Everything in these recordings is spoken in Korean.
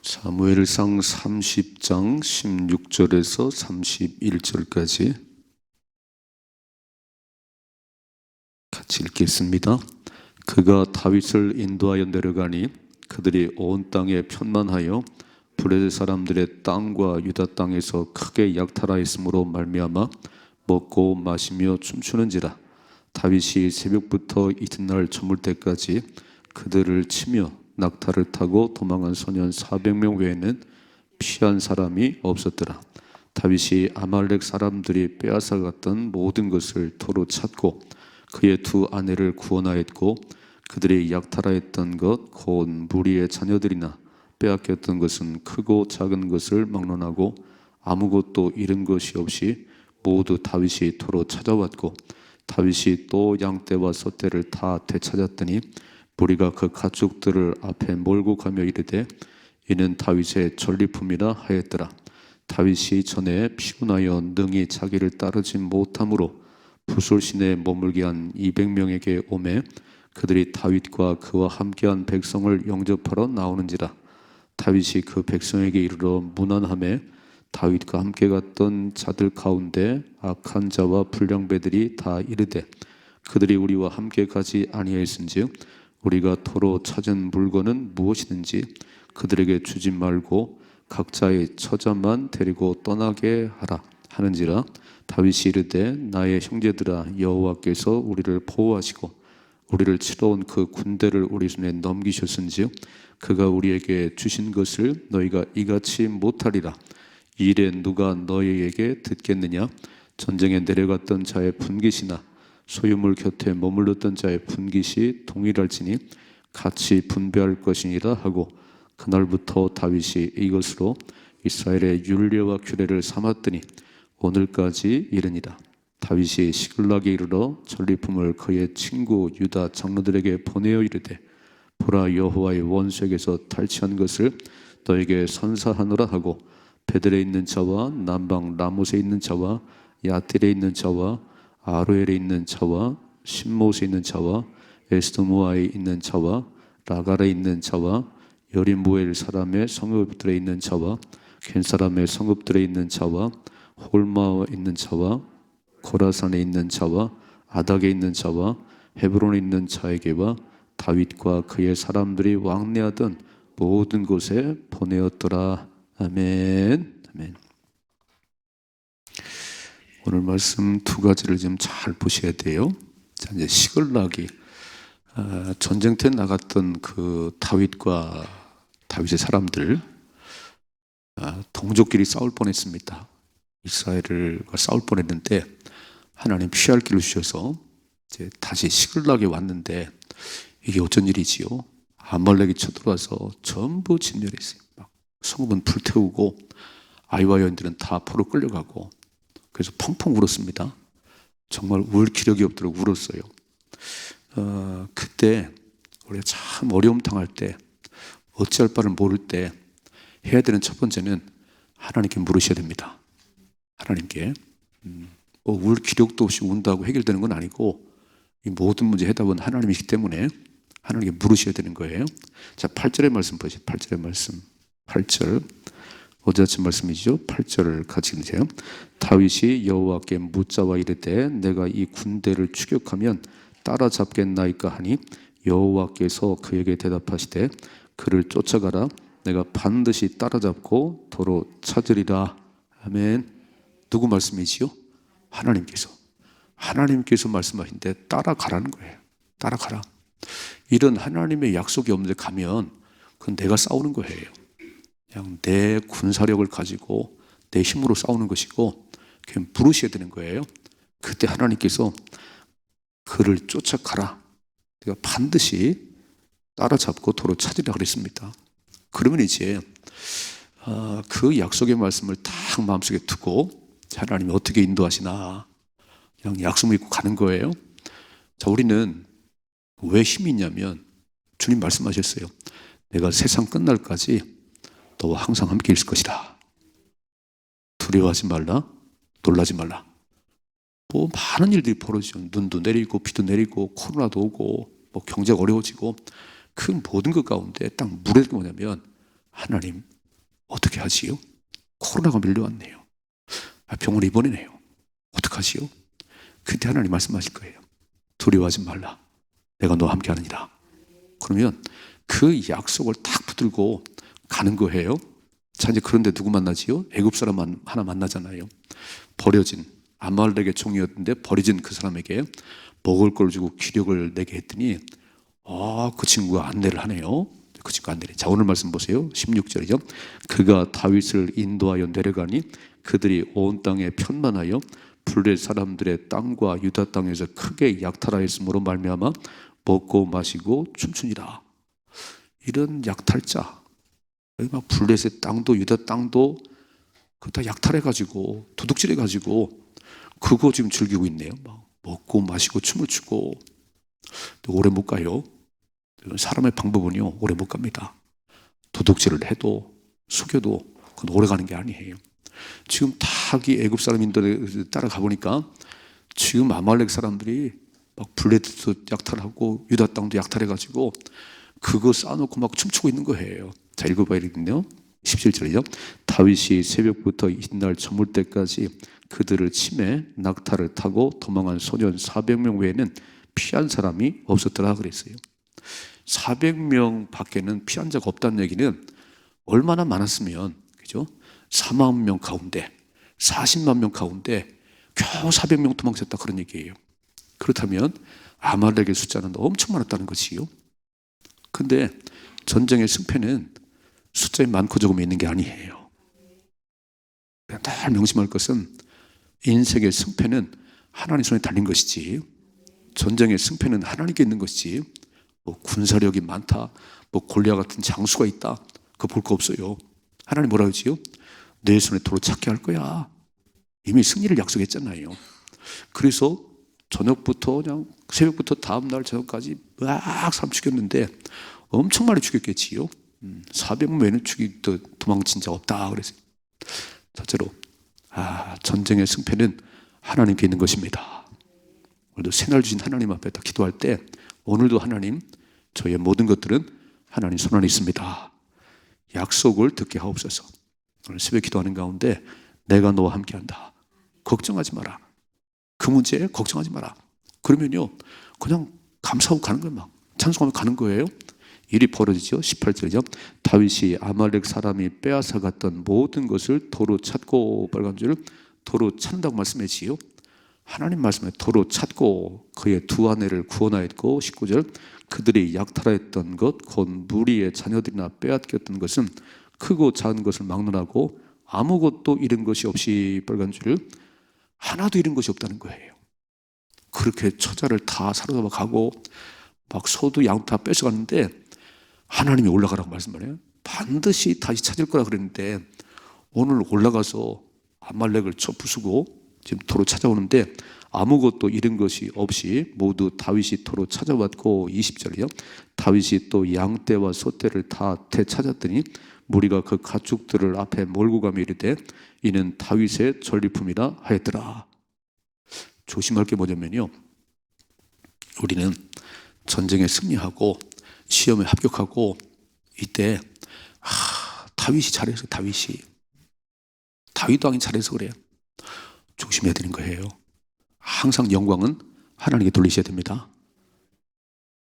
사무엘상 30장 16절에서 31절까지 같이 읽겠습니다. 그가 다윗을 인도하여 내려가니 그들이 온 땅에 편만하여 브레드 사람들의 땅과 유다 땅에서 크게 약탈하였으므로 말미암아 먹고 마시며 춤추는지라. 다윗이 새벽부터 이튿날 저물 때까지 그들을 치며 낙타를 타고 도망한 소년 400명 외에는 피한 사람이 없었더라. 다윗이 아말렉 사람들이 빼앗아갔던 모든 것을 도로 찾고 그의 두 아내를 구원하였고 그들이 약탈하였던 것 곧 무리의 자녀들이나 빼앗겼던 것은 크고 작은 것을 막론하고 아무것도 잃은 것이 없이 모두 다윗이 도로 찾아왔고 다윗이 또 양떼와 소떼를 다 되찾았더니 무리가 그 가축들을 앞에 몰고 가며 이르되 이는 다윗의 전리품이라 하였더라. 다윗이 전에 피곤하여 능히 자기를 따르지 못함으로 부솔 시내에 머물게 한 200명에게 오매 그들이 다윗과 그와 함께한 백성을 영접하러 나오는지라. 다윗이 그 백성에게 이르러 문안하매 다윗과 함께 갔던 자들 가운데 악한 자와 불량배들이 다 이르되 그들이 우리와 함께 가지 아니하였은즉 우리가 도로 찾은 물건은 무엇이든지 그들에게 주지 말고 각자의 처자만 데리고 떠나게 하라 하는지라. 다윗이 이르되 나의 형제들아 여호와께서 우리를 보호하시고 우리를 치러 온 그 군대를 우리 손에 넘기셨은즉 그가 우리에게 주신 것을 너희가 이같이 못하리라. 이 일에 누가 너희에게 듣겠느냐? 전쟁에 내려갔던 자의 분깃이나 소유물 곁에 머물렀던 자의 분깃이 동일할지니 같이 분배할 것이니라 하고 그날부터 다윗이 이것으로 이스라엘의 율례와 규례를 삼았더니 오늘까지 이르니라. 다윗이 시글락에 이르러 전리품을 그의 친구 유다 장로들에게 보내어 이르되 보라 여호와의 원수에게서 탈취한 것을 너에게 선사하노라 하고 베들에 있는 자와 남방 라못에 있는 자와 야딜에 있는 자와 아로엘에 있는 자와 신못에 있는 자와 에스드모아에 있는 자와 라갈에 있는 자와 여리무엘 사람의 성읍들에 있는 자와 겐 사람의 성읍들에 있는 자와 홀마에 있는 자와 고라산에 있는 자와 아닥에 있는 자와 헤브론에 있는 자에게와 다윗과 그의 사람들이 왕래하던 모든 곳에 보내었더라. 아멘. 아멘. 오늘 말씀 두 가지를 좀 잘 보셔야 돼요. 자, 이제 시글락이 전쟁터에 나갔던 그 다윗과 다윗의 사람들 동족끼리 싸울 뻔했습니다. 이스라엘과 싸울 뻔했는데 하나님 피할 길을 주셔서 이제 다시 시글락에 왔는데 이게 어쩐 일이지요? 아말렉이 쳐들어와서 전부 진멸했어요. 막 성읍은 불태우고 아이와 여인들은 다 포로 끌려가고 그래서 펑펑 울었습니다. 정말 울 기력이 없도록 울었어요. 그때 우리가 참 어려움 당할 때 어찌할 바를 모를 때 해야 되는 첫 번째는 하나님께 물으셔야 됩니다. 하나님께 울 기력도 없이 운다고 해결되는 건 아니고 이 모든 문제 해답은 하나님이기 때문에 하나님께 물으셔야 되는 거예요. 자, 8절의 말씀 보시죠. 8절의 말씀 8절 어제 아침 말씀이죠. 8절을 같이 읽으세요. 다윗이 여호와께 묻자와 이르되 내가 이 군대를 추격하면 따라잡겠나이까 하니 여호와께서 그에게 대답하시되 그를 쫓아가라. 내가 반드시 따라잡고 도로 찾으리라. 아멘. 누구 말씀이지요? 하나님께서 말씀하신데 따라가라는 거예요. 따라가라. 이런 하나님의 약속이 없는데 가면 그건 내가 싸우는 거예요. 그냥 내 군사력을 가지고 내 힘으로 싸우는 것이고 그냥 부르셔야 되는 거예요. 그때 하나님께서 그를 쫓아가라. 내가 반드시 따라잡고 도로 찾으라 그랬습니다. 그러면 이제 그 약속의 말씀을 딱 마음속에 두고 하나님이 어떻게 인도하시나 그냥 약속 믿고 가는 거예요. 자, 우리는 왜 힘이 있냐면 주님 말씀하셨어요. 내가 세상 끝날까지 너와 항상 함께 있을 것이다. 두려워하지 말라. 놀라지 말라. 뭐 많은 일들이 벌어지죠. 눈도 내리고 비도 내리고 코로나도 오고 뭐 경제가 어려워지고 그 모든 것 가운데 딱 물어야 게 뭐냐면 하나님 어떻게 하지요? 코로나가 밀려왔네요. 병원에 입원이네요. 어떡하지요? 그때 하나님 말씀하실 거예요. 두려워하지 말라. 내가 너와 함께 하느니라. 그러면 그 약속을 딱 붙들고 가는 거예요. 자, 이제 그런데 누구 만나지요? 애굽 사람 하나 만나잖아요. 버려진 아말렉의 종이었는데 버려진 그 사람에게 먹을 걸 주고 기력을 내게 했더니 그 친구가 안내를 하네요. 그 친구 안내를. 자, 오늘 말씀 보세요. 16절이죠. 그가 다윗을 인도하여 내려가니 그들이 온 땅에 편만하여 블레 사람들의 땅과 유다 땅에서 크게 약탈하였으므로 말미암아 먹고 마시고 춤추니라. 이런 약탈자, 여기 막 블레셋 땅도 유다 땅도 그 다 약탈해가지고 도둑질해가지고 그거 지금 즐기고 있네요. 막 먹고 마시고 춤을 추고. 오래 못 가요. 사람의 방법은요, 오래 못 갑니다. 도둑질을 해도 속여도 그건 오래 가는 게 아니에요. 지금 타기 애굽 사람인들 따라가 보니까 지금 아말렉 사람들이 막 블레셋도 약탈하고 유다 땅도 약탈해가지고 그거 쌓아놓고 막 춤추고 있는 거예요. 자, 읽어봐야겠네요. 17절이죠. 다윗이 새벽부터 이튿날 저물 때까지 그들을 치매 낙타를 타고 도망한 소년 400명 외에는 피한 사람이 없었더라 그랬어요. 400명 밖에는 피한 자가 없다는 얘기는 얼마나 많았으면, 그죠? 4만 명 가운데 40만 명 가운데 겨우 400명 도망쳤다 그런 얘기예요. 그렇다면 아말렉의 숫자는 엄청 많았다는 것이요. 근데 전쟁의 승패는 숫자에 많고 적음이 있는 게 아니에요. 늘 명심할 것은 인생의 승패는 하나님 손에 달린 것이지, 전쟁의 승패는 하나님께 있는 것이지, 뭐 군사력이 많다, 뭐 골리앗 같은 장수가 있다, 그거 볼 거 없어요. 하나님 뭐라 그러지요? 내 손에 도로 찾게 할 거야. 이미 승리를 약속했잖아요. 그래서 저녁부터 그냥 새벽부터 다음날 저녁까지 막 사람 죽였는데 엄청 많이 죽였겠지요. 400명에는 도망친 자 없다 그랬어요. 첫째로 전쟁의 승패는 하나님께 있는 것입니다. 오늘도 새날 주신 하나님 앞에 다 기도할 때 오늘도 하나님, 저의 모든 것들은 하나님 손 안에 있습니다. 약속을 듣게 하옵소서. 오늘 새벽 기도하는 가운데 내가 너와 함께한다. 걱정하지 마라. 그 문제에 걱정하지 마라. 그러면요, 그냥 감사하고 가는 거예요. 막 찬송하며 가는 거예요. 일이 벌어지죠. 18절이죠. 다윗이 아말렉 사람이 빼앗아 갔던 모든 것을 도로 찾고, 빨간 줄을 도로 찾는다고 말씀했지요. 하나님 말씀에 도로 찾고 그의 두 아내를 구원하였고, 19절 그들이 약탈하였던 것 곧 무리의 자녀들이나 빼앗겼던 것은 크고 작은 것을 막론하고 아무것도 잃은 것이 없이, 빨간 줄 하나도 잃은 것이 없다는 거예요. 그렇게 처자를 다 사로잡아 가고 막 소도 양 다 뺏어갔는데 하나님이 올라가라고 말씀하네요. 반드시 다시 찾을 거라 그랬는데 오늘 올라가서 아말렉을 쳐 부수고 지금 도로 찾아오는데 아무것도 잃은 것이 없이 모두 다윗이 도로 찾아왔고, 20절이요. 다윗이 또 양떼와 소떼를 다 되찾았더니 무리가 그 가축들을 앞에 몰고 가며 이르되 이는 다윗의 전리품이라 하였더라. 조심할 게 뭐냐면요, 우리는 전쟁에 승리하고 시험에 합격하고 이때 다윗이 잘해서, 다윗 왕이 잘해서 그래요. 조심해야 되는 거예요. 항상 영광은 하나님께 돌리셔야 됩니다.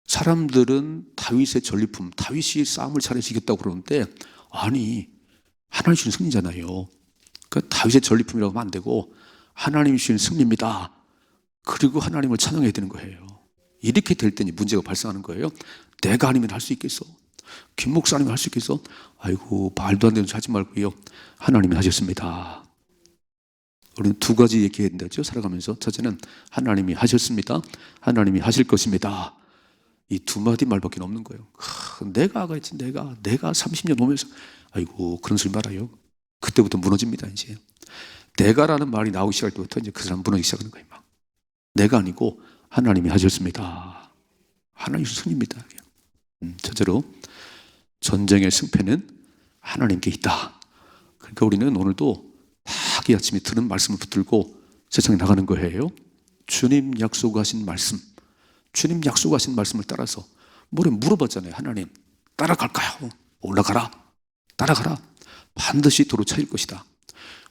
사람들은 다윗의 전리품, 다윗이 싸움을 잘해서 이겼다고 그러는데 아니, 하나님 주신 승리잖아요. 그 다윗의 전리품이라고 하면 안 되고 하나님이 주신 승리입니다. 그리고 하나님을 찬양해야 되는 거예요. 이렇게 될 때니 문제가 발생하는 거예요. 내가 아니면 할 수 있겠어? 김 목사님이 할 수 있겠어? 아이고, 말도 안 되는 소리 하지 말고요. 하나님이 하셨습니다. 우리는 두 가지 얘기해야 된다죠, 살아가면서. 첫째는 하나님이 하셨습니다. 하나님이 하실 것입니다. 이 두 마디 말밖에 없는 거예요. 내가 하겠지, 내가 30년 오면서. 아이고, 그런 소리 말아요. 그때부터 무너집니다. 이제 내가라는 말이 나오기 시작할 때부터 이제 그 사람 무너지기 시작하는 거예요. 막. 내가 아니고 하나님이 하셨습니다. 하나님이 승리입니다. 첫째로 전쟁의 승패는 하나님께 있다. 그러니까 우리는 오늘도 이 아침에 들은 말씀을 붙들고 세상에 나가는 거예요. 주님 약속하신 말씀, 주님 약속하신 말씀을 따라서 뭐래 물어봤잖아요. 하나님 따라갈까요? 올라가라, 따라가라. 반드시 도로 차일 것이다.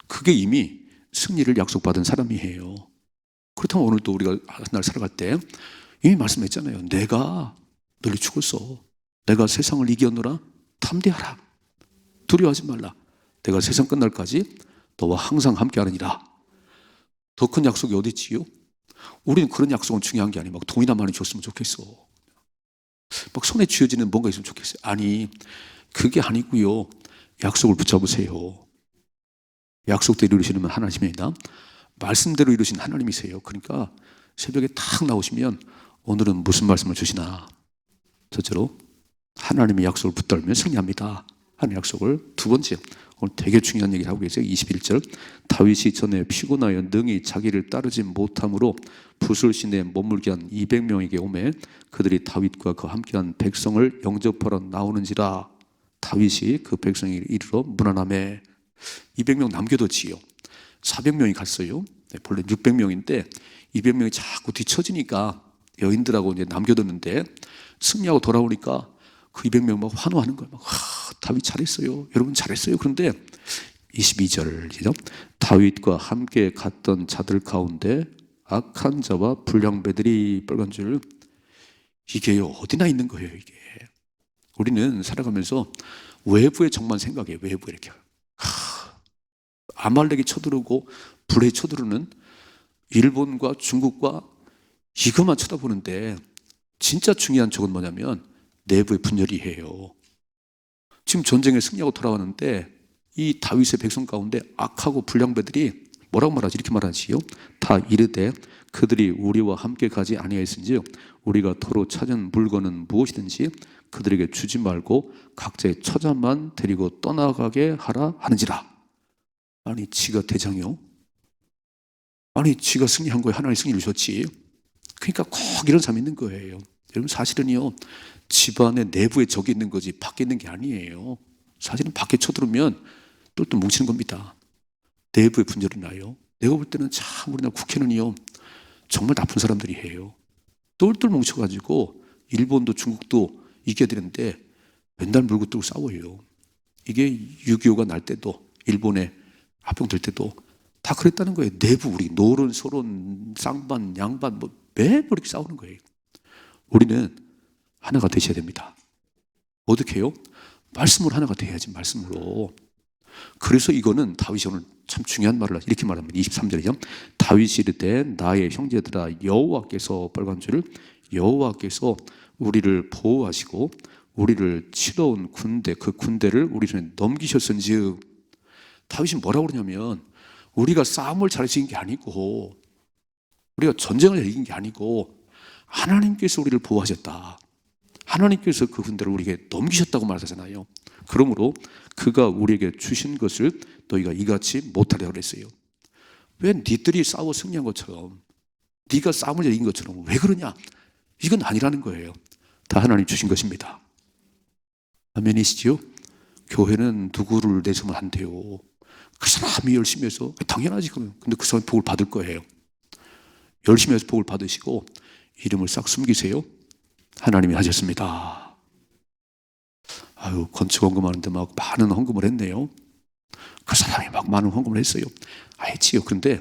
그게 이미 승리를 약속받은 사람이에요. 그렇다면 오늘도 우리가 날 살아갈 때 이미 말씀했잖아요. 내가 널리 죽었어. 내가 세상을 이겼노라. 담대하라. 두려워하지 말라. 내가 세상 끝날까지 너와 항상 함께하느니라. 더 큰 약속이 어디 있지요? 우리는 그런 약속은 중요한 게 아니고 막 돈이나 많이 줬으면 좋겠어. 막 손에 쥐어지는 뭔가 있으면 좋겠어요. 아니, 그게 아니고요. 약속을 붙잡으세요. 약속대로 이루시는 하나님입니다. 말씀대로 이루신 하나님이세요. 그러니까 새벽에 탁 나오시면 오늘은 무슨 말씀을 주시나. 첫째로 하나님의 약속을 붙들면 승리합니다. 하나님의 약속을. 두 번째, 오늘 되게 중요한 얘기를 하고 계세요. 21절. 다윗이 전에 피곤하여 능히 자기를 따르지 못함으로 부술신에 머물게 한 200명에게 오매 그들이 다윗과 그 함께한 백성을 영접하러 나오는지라. 다윗이 그 백성에 이르러 문안하매 200명 남겨뒀지요. 400명이 갔어요. 본래 600명인데 200명이 자꾸 뒤처지니까 여인들하고 이제 남겨뒀는데 승리하고 돌아오니까 그 200명 막 환호하는 거예요. 막, 다윗 잘했어요. 여러분 잘했어요. 그런데 22절이죠. 다윗과 함께 갔던 자들 가운데 악한 자와 불량배들이 빨간 줄. 이게요, 어디나 있는 거예요, 이게. 우리는 살아가면서 외부의 적만 생각해요. 외부에 이렇게. 아말렉이 쳐들어오고 불에 쳐들어오는 일본과 중국과 이것만 쳐다보는데 진짜 중요한 적은 뭐냐면 내부의 분열이에요. 지금 전쟁에 승리하고 돌아왔는데 이 다윗의 백성 가운데 악하고 불량배들이 뭐라고 말하지? 이렇게 말하지요. 다 이르되 그들이 우리와 함께 가지 아니하였은지 우리가 도로 찾은 물건은 무엇이든지 그들에게 주지 말고 각자의 처자만 데리고 떠나가게 하라 하는지라. 아니 지가 대장이요? 아니 지가 승리한 거예요. 하나님 승리를 줬지. 그러니까 꼭 이런 사람이 있는 거예요. 여러분 사실은요, 집안의 내부에 적이 있는 거지 밖에 있는 게 아니에요. 사실은 밖에 쳐들으면 똘똘 뭉치는 겁니다. 내부에 분열이 나요. 내가 볼 때는 참 우리나라 국회는요 정말 나쁜 사람들이 해요. 똘똘 뭉쳐가지고 일본도 중국도 이겨야 되는데 맨날 물고 뜨고 싸워요. 이게 6.25가 날 때도 일본에 합병될 때도 다 그랬다는 거예요. 내부 우리 노론 소론 쌍반 양반 뭐 매번 이렇게 싸우는 거예요. 우리는 하나가 되셔야 됩니다. 어떻게 해요? 말씀으로 하나가 돼야지. 말씀으로. 그래서 이거는 다윗이 오늘 참 중요한 말을 이렇게 말합니다. 23절이죠. 다윗이 이르되 나의 형제들아 여호와께서 빨간 줄을 여호와께서 우리를 보호하시고 우리를 치러온 군대 그 군대를 우리 손에 넘기셨은즉. 다윗이 뭐라고 그러냐면 우리가 싸움을 잘 이긴 게 아니고 우리가 전쟁을 이긴 게 아니고 하나님께서 우리를 보호하셨다. 하나님께서 그 군대를 우리에게 넘기셨다고 말하잖아요. 그러므로 그가 우리에게 주신 것을 너희가 이같이 못하려고 그랬어요. 왜 니들이 싸워 승리한 것처럼 네가 싸움을 이긴 것처럼 왜 그러냐? 이건 아니라는 거예요. 다 하나님 주신 것입니다. 아멘이시죠? 교회는 누구를 내세우면 안 돼요. 그 사람이 열심히 해서 당연하지. 근데 그 사람이 복을 받을 거예요. 열심히 해서 복을 받으시고 이름을 싹 숨기세요. 하나님이 하셨습니다. 아유, 건축 헌금하는데 막 많은 헌금을 했네요. 그 사람이 막 많은 헌금을 했어요. 했지요. 그런데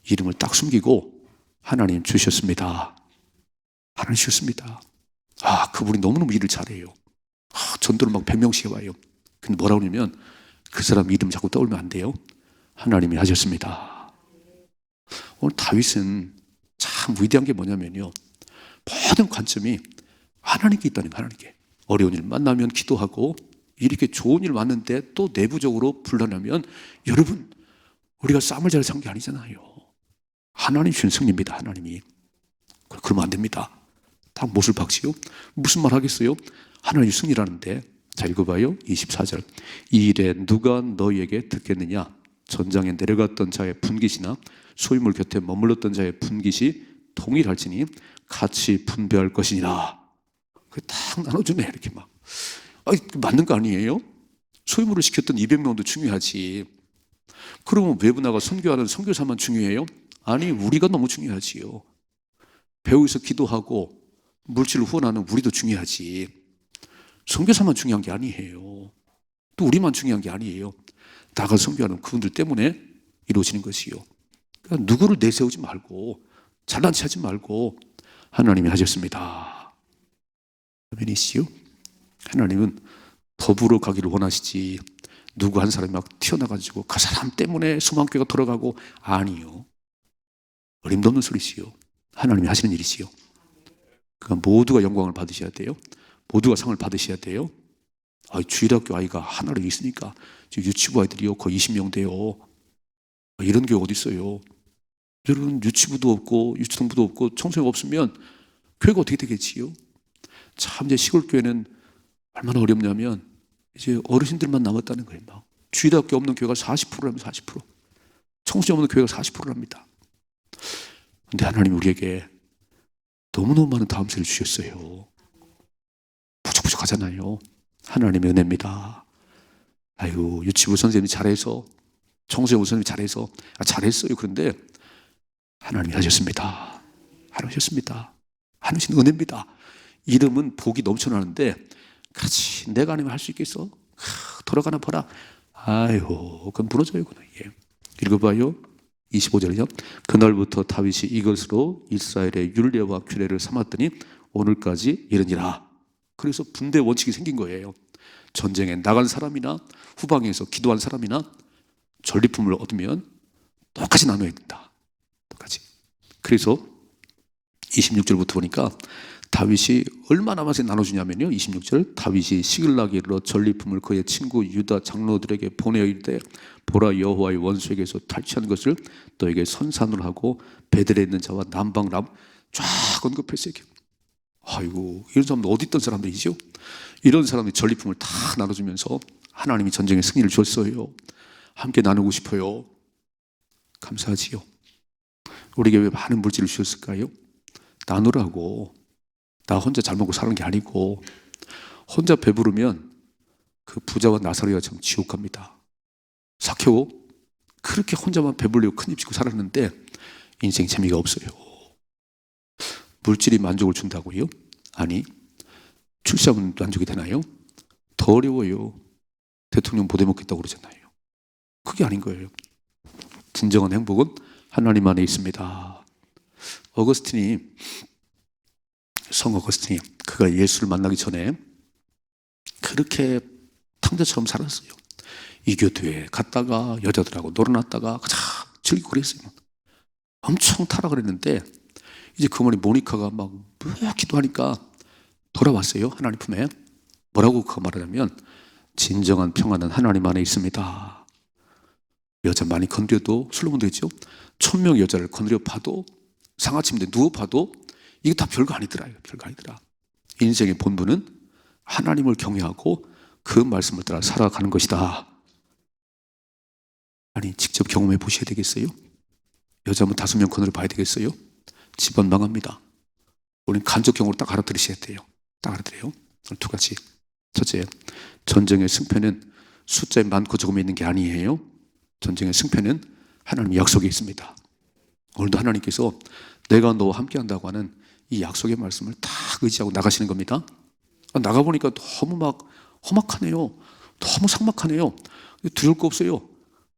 이름을 딱 숨기고 하나님 주셨습니다. 하나님 주셨습니다. 그분이 너무너무 일을 잘해요. 전도를 막 100명씩 해와요. 근데 뭐라고 하냐면 그 사람 이름 자꾸 떠올리면 안 돼요. 하나님이 하셨습니다. 오늘 다윗은 참 위대한 게 뭐냐면요, 모든 관점이 하나님께 있다는 거예요. 하나님께. 어려운 일 만나면 기도하고 이렇게 좋은 일 왔는데 또 내부적으로 불안하면 여러분 우리가 싸움을 잘 산 게 아니잖아요. 하나님 주신 승리입니다. 하나님이. 그러면 안 됩니다. 다 못을 박지요. 무슨 말 하겠어요? 하나님 승리라는데. 자, 읽어봐요. 24절. 이 일에 누가 너희에게 듣겠느냐? 전장에 내려갔던 자의 분깃이나 소유물 곁에 머물렀던 자의 분깃이 동일할지니 같이 분배할 것이니라. 딱 나눠주네. 이렇게 막. 맞는 거 아니에요? 소유물을 시켰던 200명도 중요하지. 그러면 외부 나가 선교하는 선교사만 중요해요? 아니, 우리가 너무 중요하지요. 배후에서 기도하고 물질을 후원하는 우리도 중요하지. 선교사만 중요한 게 아니에요. 또 우리만 중요한 게 아니에요. 나가 선교하는 그분들 때문에 이루어지는 것이요. 그러니까 누구를 내세우지 말고 잘난 체 하지 말고 하나님이 하셨습니다. 아멘이시요? 하나님은 더불어 가기를 원하시지 누구 한 사람이 막 튀어나가지고 그 사람 때문에 소망교회가 돌아가고, 아니요. 어림도 없는 소리시요. 하나님이 하시는 일이시요. 그러니까 모두가 영광을 받으셔야 돼요. 모두가 상을 받으셔야 돼요. 주일학교 아이가 하나로 있으니까 지금 유치부 아이들이요 거의 20명 돼요. 이런 게 어디 있어요? 여러분, 유치부도 없고 유치동부도 없고 청소년가 없으면 교회가 어떻게 되겠지요? 참 이제 시골 교회는 얼마나 어렵냐면 이제 어르신들만 남았다는 거예요. 막 주일학교 없는 교회가 40%라면 40%, 청소년 없는 교회가 40%랍니다. 근데 하나님 우리에게 너무너무 많은 다음 세를 주셨어요. 부족하잖아요. 하나님의 은혜입니다. 아유, 유치부 선생님이 잘해서, 청소년 선생님이 잘해서, 잘했어요. 그런데 하나님이 하셨습니다. 하나님 하셨습니다. 하나님 은혜입니다. 이름은 복이 넘쳐나는데 그렇지 내가 아니면 할 수 있겠어? 돌아가나 봐라. 아유, 그건 무너져요. 예. 읽어봐요. 25절이요. 그날부터 다윗이 이것으로 이스라엘의 율례와 규례를 삼았더니 오늘까지 이르니라. 그래서 분대 원칙이 생긴 거예요. 전쟁에 나간 사람이나 후방에서 기도한 사람이나 전리품을 얻으면 똑같이 나눠야 된다. 똑같이. 그래서 26절부터 보니까 다윗이 얼마나 많이 나눠주냐면요. 26절 다윗이 시글락에 이르러 전리품을 그의 친구 유다 장로들에게 보내어 이르되 보라 여호와의 원수에게서 탈취한 것을 너에게 선산으로 하고 베들에 있는 자와 남방람 쫙 언급했어요. 아이고, 이런 사람들 어디 있던 사람들이죠? 이런 사람들이 전리품을 다 나눠주면서 하나님이 전쟁의 승리를 줬어요. 함께 나누고 싶어요. 감사하지요. 우리에게 왜 많은 물질을 주셨을까요? 나누라고. 나 혼자 잘 먹고 사는 게 아니고, 혼자 배부르면 그 부자와 나사로가 참 지옥 갑니다. 삭개오 그렇게 혼자만 배불리고 큰 입 짓고 살았는데 인생 재미가 없어요. 물질이 만족을 준다고요? 아니, 출세하면 만족이 되나요? 더 어려워요. 대통령 보대 먹겠다고 그러잖아요. 그게 아닌 거예요. 진정한 행복은 하나님 안에 있습니다. 성 어거스틴이 그가 예수를 만나기 전에 그렇게 탕자처럼 살았어요. 이교도에 갔다가 여자들하고 놀아났다가 즐기고 그랬어요. 엄청 타락을 했는데 이제 그 어머니 모니카가 막 기도하니까 돌아왔어요. 하나님 품에. 뭐라고 그 말하냐면 진정한 평안은 하나님 안에 있습니다. 여자 많이 건드려도, 솔로몬도 했죠. 1000명 여자를 건드려 봐도, 상하침대 누워 봐도 이게 다 별거 아니더라. 별거 아니더라. 인생의 본분은 하나님을 경외하고 그 말씀을 따라 살아가는 것이다. 아니, 직접 경험해 보셔야 되겠어요? 여자 한번 5명 건드려 봐야 되겠어요? 집안 망합니다. 우리는 간접 경험으로 딱 알아들으셔야 돼요. 딱 알아들어요. 두 가지. 첫째, 전쟁의 승패는 숫자에 많고 적음에 있는 게 아니에요. 전쟁의 승패는 하나님의 약속에 있습니다. 오늘도 하나님께서 내가 너와 함께 한다고 하는 이 약속의 말씀을 딱 의지하고 나가시는 겁니다. 나가보니까 너무 막 험악하네요. 너무 삭막하네요. 두려울 거 없어요.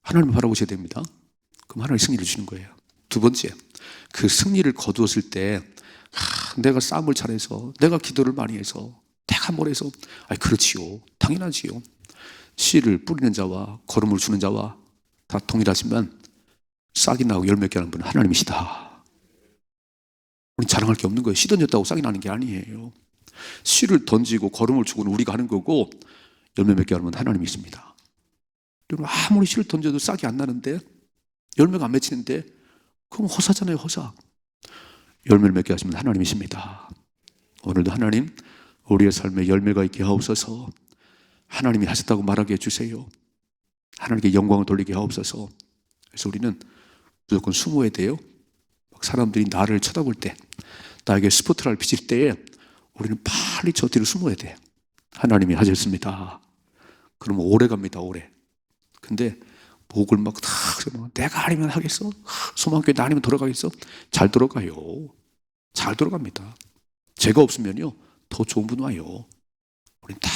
하나님을 바라보셔야 됩니다. 그럼 하나님이 승리를 주는 거예요. 두 번째, 그 승리를 거두었을 때 내가 싸움을 잘해서, 내가 기도를 많이 해서, 내가 뭘 해서, 그렇지요. 당연하지요. 씨를 뿌리는 자와 거름을 주는 자와 다 동일하지만 싹이 나고 열매 맺게 하는 분은 하나님이시다. 우리 자랑할 게 없는 거예요. 씨 던졌다고 싹이 나는 게 아니에요. 씨를 던지고 거름을 주고는 우리가 하는 거고, 열매 맺게 하는 분은 하나님이십니다. 여러분, 아무리 씨를 던져도 싹이 안 나는데, 열매가 안 맺히는데, 그럼 허사잖아요. 허사. 열매를 맺게 하시면 하나님이십니다. 오늘도 하나님, 우리의 삶에 열매가 있게 하옵소서. 하나님이 하셨다고 말하게 해주세요. 하나님께 영광을 돌리게 하옵소서. 그래서 우리는 무조건 숨어야 돼요. 사람들이 나를 쳐다볼 때, 나에게 스포트라를 비칠 때에 우리는 빨리 저 뒤로 숨어야 돼. 하나님이 하셨습니다. 그러면 오래 갑니다. 오래. 근데 목을 막 다 내가 아니면 하겠어? 소망교회 나 아니면 돌아가겠어? 잘 돌아가요. 잘 돌아갑니다. 제가 없으면요 더 좋은 분 와요. 우리는 딱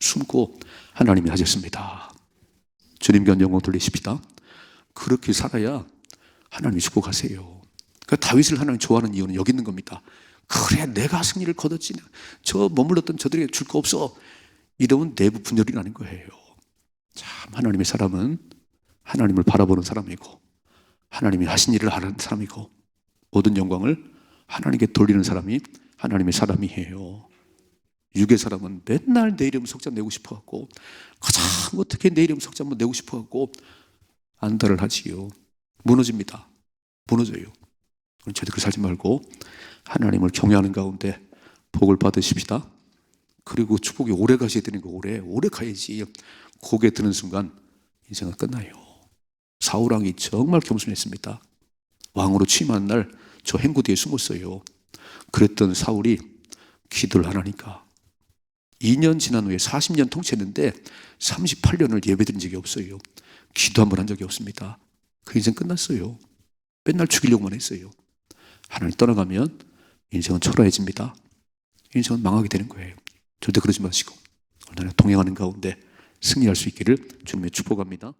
숨고 하나님이 하셨습니다. 주님께 영광 돌리십시다. 그렇게 살아야 하나님이 축복하세요. 그 다윗을 하나님 좋아하는 이유는 여기 있는 겁니다. 그래, 내가 승리를 거뒀지. 저 머물렀던 저들에게 줄 거 없어. 이러면 내부 분열이 나는 거예요. 참, 하나님의 사람은 하나님을 바라보는 사람이고, 하나님이 하신 일을 하는 사람이고, 모든 영광을 하나님께 돌리는 사람이 하나님의 사람이에요. 육의 사람은 맨날 내 이름 석자 내고 싶어갖고, 가장 어떻게 내 이름 석자 한번 내고 싶어갖고 안달을 하지요. 무너집니다. 무너져요. 저희들 그렇게 살지 말고 하나님을 경외하는 가운데 복을 받으십시다. 그리고 축복이 오래 가셔야 되는 거, 오래 가야지. 고개 드는 순간 인생은 끝나요. 사울왕이 정말 겸손했습니다. 왕으로 취임한 날 저 행구 뒤에 숨었어요. 그랬던 사울이 기도를 안 하니까 2년 지난 후에 40년 통치했는데 38년을 예배드린 적이 없어요. 기도 한 번 한 적이 없습니다. 그 인생 끝났어요. 맨날 죽이려고만 했어요. 하나님 떠나가면 인생은 초라해집니다. 인생은 망하게 되는 거예요. 절대 그러지 마시고 오늘 동행하는 가운데 승리할 수 있기를 주님의 축복합니다.